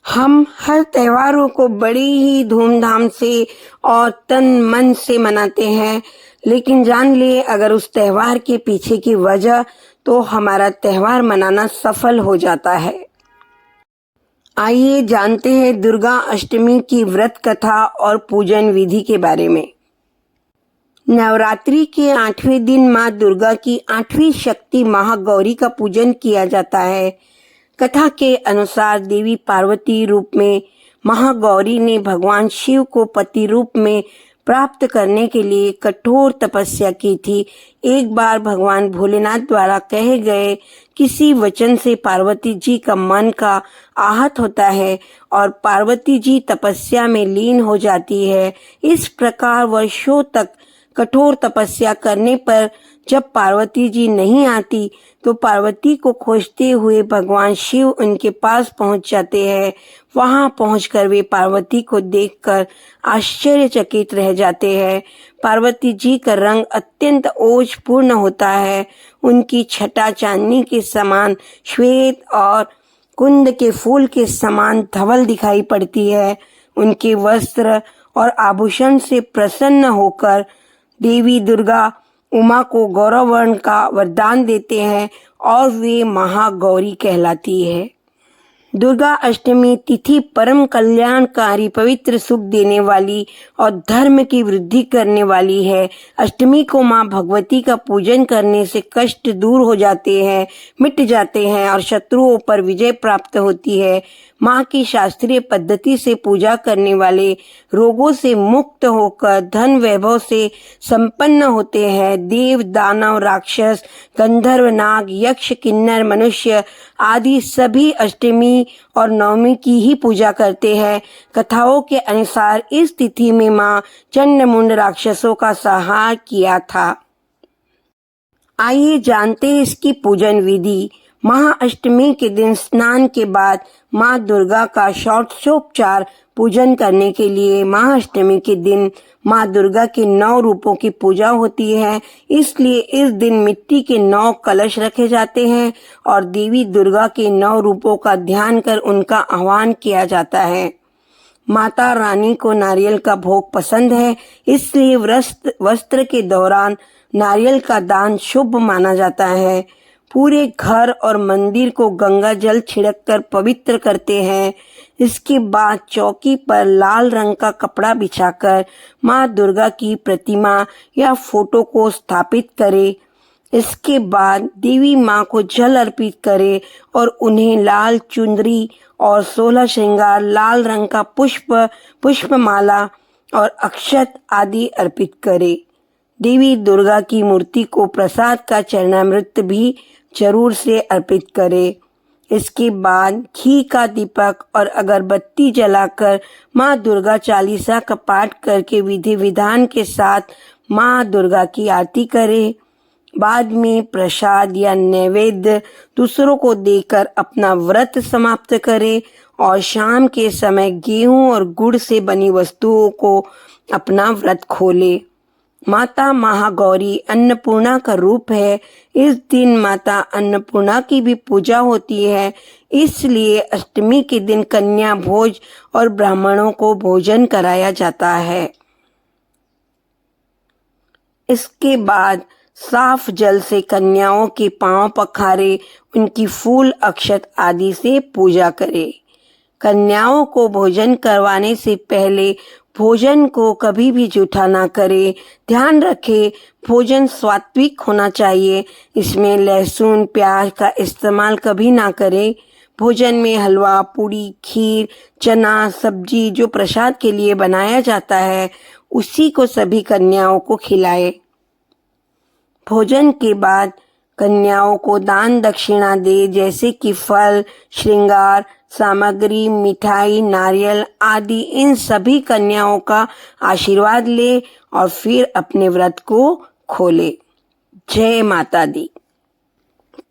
हम हर त्योहारों को बड़ी ही धूमधाम से और तन मन से मनाते हैं, लेकिन जान लिए अगर उस त्योहार के पीछे की वजह तो हमारा त्योहार मनाना सफल हो जाता है। आइए जानते हैं दुर्गा अष्टमी की व्रत कथा और पूजन विधि के बारे में। नवरात्रि के 8वें दिन माँ दुर्गा की 8वीं शक्ति महागौरी का पूजन किया जाता है। कथा के अनुसार देवी पार्वती रूप में महागौरी ने भगवान शिव को पति रूप में प्राप्त करने के लिए कठोर तपस्या की थी। एक बार भगवान भोलेनाथ द्वारा कहे गए किसी वचन से पार्वती जी का मन का आहत होता है और पार्वती जी तपस्या में लीन हो जाती है। इस प्रकार वर्षों तक कठोर तपस्या करने पर जब पार्वती जी नहीं आती तो पार्वती को खोजते हुए भगवान शिव उनके पास पहुंच जाते हैं। वहां पहुंचकर वे पार्वती को देखकर आश्चर्यचकित रह जाते हैं। पार्वती जी का रंग अत्यंत ओजपूर्ण होता है। उनकी छटा चांदनी के समान श्वेत और कुंद के फूल के समान धवल दिखाई पड़ती है। उनके वस्त्र और आभूषण से प्रसन्न होकर देवी दुर्गा उमा को गौरवर्ण का वरदान देते हैं और वे महागौरी कहलाती है। दुर्गा अष्टमी तिथि परम कल्याणकारी, पवित्र, सुख देने वाली और धर्म की वृद्धि करने वाली है। अष्टमी को मां भगवती का पूजन करने से कष्ट दूर हो जाते हैं, मिट जाते हैं और शत्रुओं पर विजय प्राप्त होती है। मां की शास्त्रीय पद्धति से पूजा करने वाले रोगों से मुक्त होकर धन वैभव से संपन्न होते हैं। देव, दानव, राक्षस, गंधर्व, नाग, यक्ष, किन्नर, मनुष्य आदि सभी अष्टमी और नवमी की ही पूजा करते हैं। कथाओं के अनुसार इस तिथि में मां चंडमुंड राक्षसों का संहार किया था। आइए जानते हैं इसकी पूजन विधि। महाअष्टमी के दिन स्नान के बाद मां दुर्गा का षोडशोपचार पूजन करने के लिए महाअष्टमी के दिन मां दुर्गा के 9 रूपों की पूजा होती है। इसलिए इस दिन मिट्टी के 9 कलश रखे जाते हैं और देवी दुर्गा के 9 रूपों का ध्यान कर उनका आह्वान किया जाता है। माता रानी को नारियल का भोग पसंद है, इसलिए वस्त्र के दौरान नारियल का दान शुभ माना जाता है। पूरे घर और मंदिर को गंगा जल छिड़ककर पवित्र करते हैं। इसके बाद चौकी पर लाल रंग का कपड़ा बिछाकर मां दुर्गा की प्रतिमा या फोटो को स्थापित करें। इसके बाद देवी मां को जल अर्पित करें और उन्हें लाल चुनरी और 16 श्रृंगार, लाल रंग का पुष्पमाला और अक्षत आदि अर्पित करें। देवी दुर्गा की मूर्ति को प्रसाद का चरणामृत भी जरूर से अर्पित करें। इसके बाद घी का दीपक और अगरबत्ती जलाकर मां दुर्गा चालीसा का पाठ करके विधि विधान के साथ मां दुर्गा की आरती करें। बाद में प्रसाद या नैवेद्य दूसरों को देकर अपना व्रत समाप्त करें और शाम के समय गेहूं और गुड़ से बनी वस्तुओं को अपना व्रत खोले। माता महागौरी अन्नपूर्णा का रूप है। इस दिन माता अन्नपूर्णा की भी पूजा होती है, इसलिए अष्टमी के दिन कन्या भोज और ब्राह्मणों को भोजन कराया जाता है। इसके बाद साफ जल से कन्याओं के पांव पखारे, उनकी फूल, अक्षत आदि से पूजा करें। कन्याओं को भोजन करवाने से पहले भोजन को कभी भी जूठा ना करें। ध्यान रखें, भोजन सात्विक होना चाहिए। इसमें लहसुन, प्याज का इस्तेमाल कभी ना करें। भोजन में हलवा, पूड़ी, खीर, चना, सब्जी जो प्रसाद के लिए बनाया जाता है उसी को सभी कन्याओं को खिलाएं। भोजन के बाद कन्याओं को दान दक्षिणा दे, जैसे कि फल, श्रृंगार सामग्री, मिठाई, नारियल आदि। इन सभी कन्याओं का आशीर्वाद ले और फिर अपने व्रत को खोले। जय माता दी।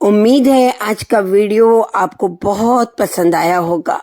उम्मीद है आज का वीडियो आपको बहुत पसंद आया होगा।